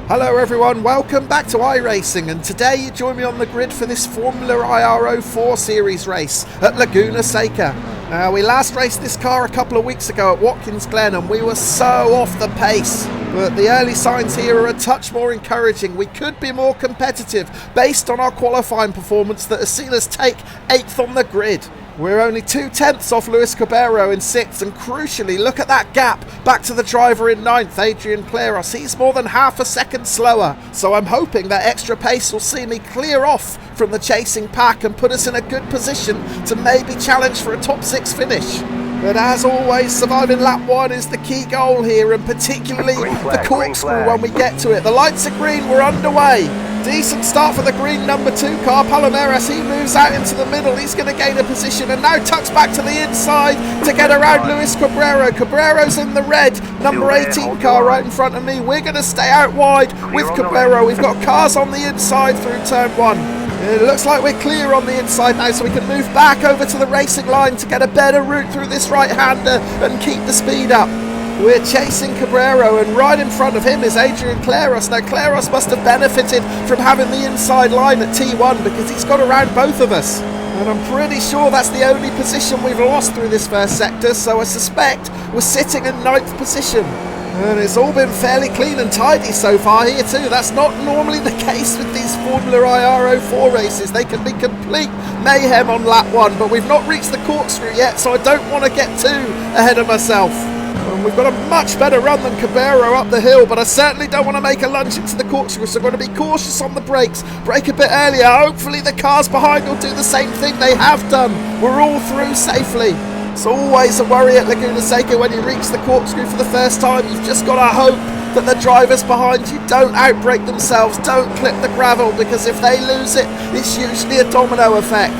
Hello everyone, welcome back to iRacing, and today you join me on the grid for this Formula iR-04 series race at Laguna Seca. We last raced this car a couple of weeks ago at Watkins Glen and we were so off the pace. But the early signs here are a touch more encouraging. We could be more competitive based on our qualifying performance that has seen us take 8th on the grid. We're only 2/10 off Luis Cabrero in 6th, and crucially, look at that gap back to the driver in 9th, Adrian Claros. He's more than half a second slower, so I'm hoping that extra pace will see me clear off from the chasing pack and put us in a good position to maybe challenge for a top 6 finish. But as always, surviving lap 1 is the key goal here, and particularly the corkscrew when we get to it. The lights are green, we're underway. Decent start for the green number 2 car, Palomares. He moves out into the middle, he's going to gain a position and now tucks back to the inside to get around Luis Cabrero. Cabrero's in the red, number 18 car right in front of me. We're going to stay out wide with Cabrero. We've got cars on the inside through turn 1. It looks like we're clear on the inside now, so we can move back over to the racing line to get a better route through this right-hander and keep the speed up. We're chasing Cabrero, and right in front of him is Adrian Claros. Now, Claros must have benefited from having the inside line at T1 because he's got around both of us. And I'm pretty sure that's the only position we've lost through this first sector, so I suspect we're sitting in 9th position. And it's all been fairly clean and tidy so far here too. That's not normally the case with these Formula iR-04 races. They can be complete mayhem on lap 1, but we've not reached the corkscrew yet, so I don't want to get too ahead of myself. And we've got a much better run than Cabrero up the hill, but I certainly don't want to make a lunge into the corkscrew, so I'm going to be cautious on the brakes, brake a bit earlier. Hopefully the cars behind will do the same thing. They have done. We're all through safely. It's always a worry at Laguna Seca when you reach the corkscrew for the first time. You've just got to hope that the drivers behind you don't outbrake themselves, don't clip the gravel, because if they lose it, it's usually a domino effect.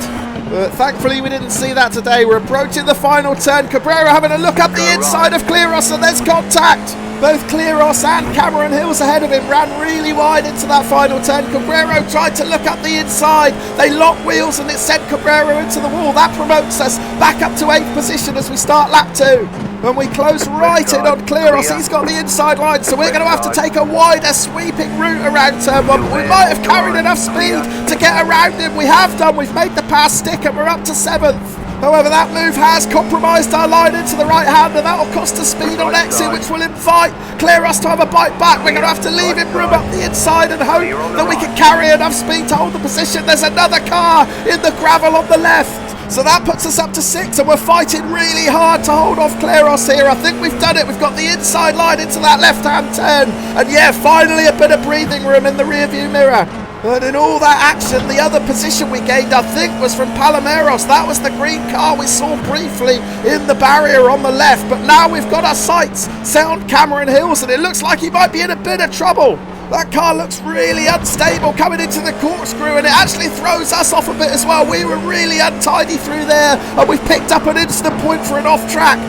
But thankfully we didn't see that today. We're approaching the final turn. Cabrero having a look up the inside of Claros, and there's contact. Both Claros and Cameron Hills ahead of him ran really wide into that final turn. Cabrero tried to look up the inside. They locked wheels and it sent Cabrero into the wall. That promotes us back up to 8th position as we start lap 2. And we close right in on Claros. He's got the inside line, so we're going to have to take a wider sweeping route around turn 1. But we might have carried enough speed to get around him. We have done. We've made the pass stick and we're up to 7th. However, that move has compromised our line into the right hand, and that will cost us speed on exit, which will invite Claros to have a bite back. We're going to have to leave him room up the inside and hope that we can carry enough speed to hold the position. There's another car in the gravel on the left. So that puts us up to 6, and we're fighting really hard to hold off Claros here. I think we've done it. We've got the inside line into that left-hand turn. And yeah, finally a bit of breathing room in the rear-view mirror. And in all that action, the other position we gained, I think, was from Palomares. That was the green car we saw briefly in the barrier on the left. But now we've got our sights set on Cameron Hills, and it looks like he might be in a bit of trouble. That car looks really unstable coming into the corkscrew, and it actually throws us off a bit as well. We were really untidy through there, and we've picked up an instant point for an off-track.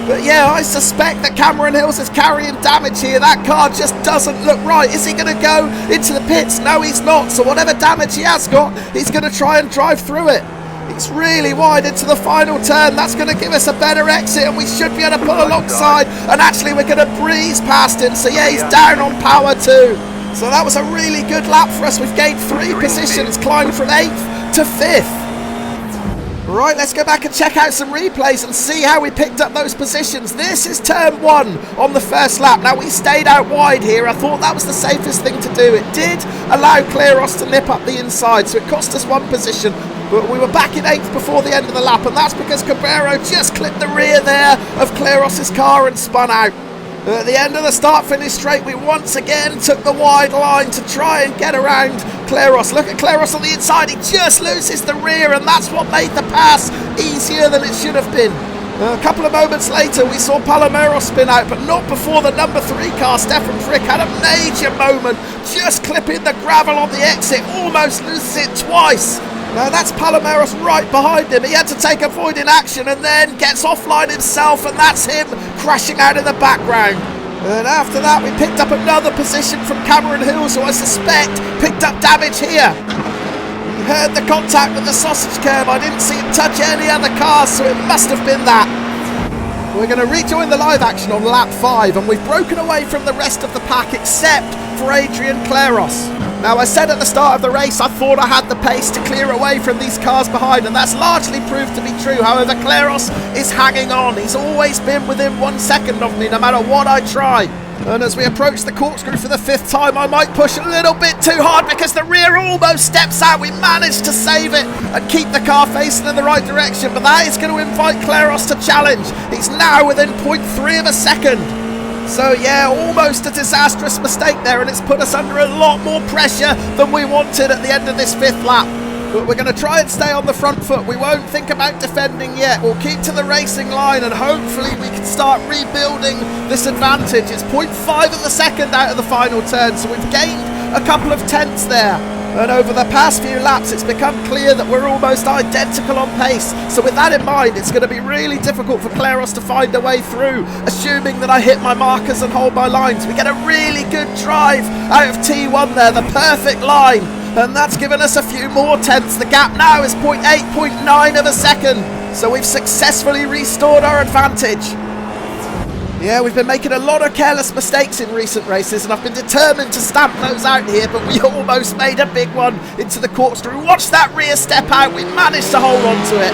But yeah, I suspect that Cameron Hills is carrying damage here. That car just doesn't look right. Is he going to go into the pits? No, he's not. So whatever damage he has got, he's going to try and drive through it. It's really wide into the final turn. That's going to give us a better exit, and we should be able to pull alongside. And actually, we're going to breeze past him. So yeah, he's down on power too. So that was a really good lap for us. We've gained 3 positions, climbed from 8th to 5th. Right, let's go back and check out some replays and see how we picked up those positions. This is turn 1 on the first lap. Now, we stayed out wide here. I thought that was the safest thing to do. It did allow Claros to nip up the inside, so it cost us 1 position. But we were back in 8th before the end of the lap, and that's because Cabrero just clipped the rear there of Claros' car and spun out. At the end of the start-finish straight, we once again took the wide line to try and get around Claros. Look at Claros on the inside. He just loses the rear, and that's what made the pass easier than it should have been. A couple of moments later, we saw Palomares spin out, but not before the number 3 car, Stefan Frick, had a major moment, just clipping the gravel on the exit, almost loses it twice. Now that's Palomares right behind him. He had to take a void in action and then gets offline himself, and that's him crashing out in the background. And after that, we picked up another position from Cameron Hills, who I suspect picked up damage here. He heard the contact with the sausage curb. I didn't see him touch any other cars, so it must have been that. We're going to rejoin the live action on lap 5, and we've broken away from the rest of the pack except for Adrian Claros. Now, I said at the start of the race I thought I had the pace to clear away from these cars behind, and that's largely proved to be true. However, Claros is hanging on. He's always been within 1 second of me no matter what I try. And as we approach the corkscrew for the 5th time, I might push a little bit too hard because the rear almost steps out. We managed to save it and keep the car facing in the right direction, but that is going to invite Claros to challenge. He's now within 0.3 of a second. So yeah, almost a disastrous mistake there, and it's put us under a lot more pressure than we wanted at the end of this 5th lap. But we're going to try and stay on the front foot. We won't think about defending yet. We'll keep to the racing line, and hopefully we can start rebuilding this advantage. It's 0.5 of a second out of the final turn, so we've gained a couple of tenths there. And over the past few laps, it's become clear that we're almost identical on pace. So with that in mind, it's going to be really difficult for Claros to find a way through, assuming that I hit my markers and hold my lines. We get a really good drive out of T1 there, the perfect line. And that's given us a few more tenths. The gap now is 0.8, 0.9 of a second. So we've successfully restored our advantage. Yeah, we've been making a lot of careless mistakes in recent races, and I've been determined to stamp those out here, but we almost made a big one into the corkscrew. Watch that rear step out. We managed to hold on to it.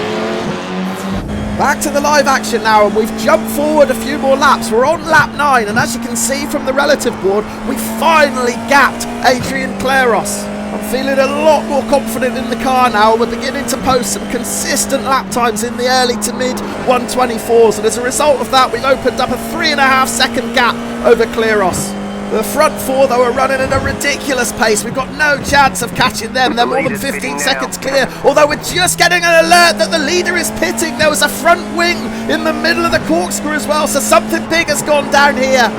Back to the live action now, and we've jumped forward a few more laps. We're on lap 9, and as you can see from the relative board, we finally gapped Adrian Claros. I'm feeling a lot more confident in the car now. We're beginning to post some consistent lap times in the early to mid 124s, and as a result of that, we've opened up a 3.5 second gap over Claros. The front 4 though are running at a ridiculous pace. We've got no chance of catching them. They're more than 15 seconds clear, although we're just getting an alert that the leader is pitting. There was a front wing in the middle of the corkscrew as well, so something big has gone down here.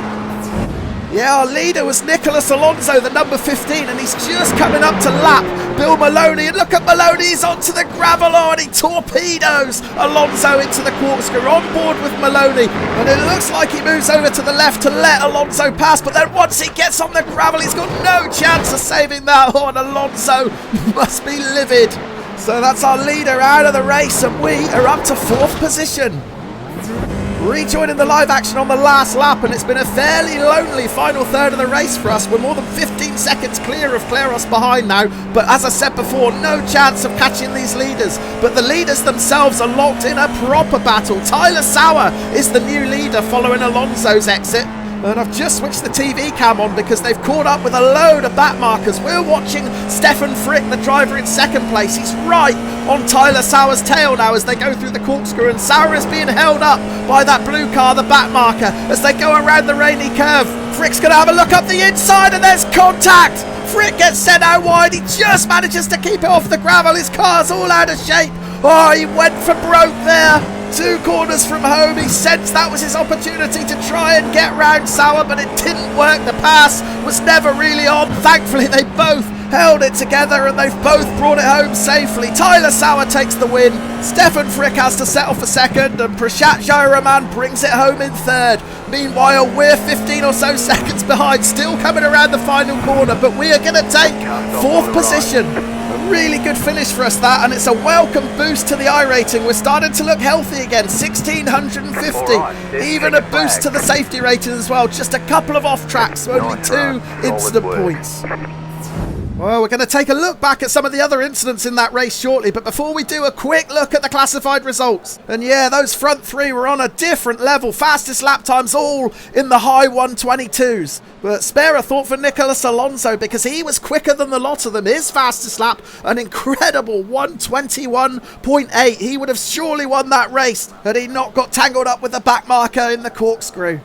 Yeah, our leader was Nicholas Alonso, the number 15, and he's just coming up to lap Bill Maloney. And look at Maloney, he's onto the gravel, and he torpedoes Alonso into the corkscrew, on board with Maloney. And it looks like he moves over to the left to let Alonso pass, but then once he gets on the gravel, he's got no chance of saving that. Oh, and Alonso must be livid. So that's our leader out of the race, and we are up to 4th position. Rejoining the live action on the last lap, and it's been a fairly lonely final third of the race for us. We're more than 15 seconds clear of Claros behind now, but as I said before, no chance of catching these leaders. But the leaders themselves are locked in a proper battle. Tyler Sauer is the new leader following Alonso's exit. And I've just switched the TV cam on because they've caught up with a load of back markers. We're watching Stefan Frick, the driver in 2nd place. He's right on Tyler Sauer's tail now as they go through the corkscrew, and Sauer is being held up by that blue car, the back marker, as they go around the rainy curve. Frick's going to have a look up the inside, and there's contact. Frick gets sent out wide. He just manages to keep it off the gravel. His car's all out of shape. Oh, he went for broke there. 2 corners from home. He sensed that was his opportunity to try and get round Sauer, but it didn't work. The pass was never really on. Thankfully, they both held it together, and they've both brought it home safely. Tyler Sauer takes the win. Stefan Frick has to settle for 2nd, and Prashat Jairaman brings it home in 3rd. Meanwhile, we're 15 or so seconds behind, still coming around the final corner, but we are going to take 4th position. A really good finish for us, that, and it's a welcome boost to the iRating. We're starting to look healthy again, 1650. Even a boost to the safety rating as well. Just a couple of off tracks, so only 2 incident points. Well, we're going to take a look back at some of the other incidents in that race shortly, but before we do, a quick look at the classified results. And yeah, those front 3 were on a different level. Fastest lap times all in the high 122s. But spare a thought for Nicholas Alonso, because he was quicker than the lot of them. His fastest lap, an incredible 121.8. He would have surely won that race had he not got tangled up with the back marker in the corkscrew.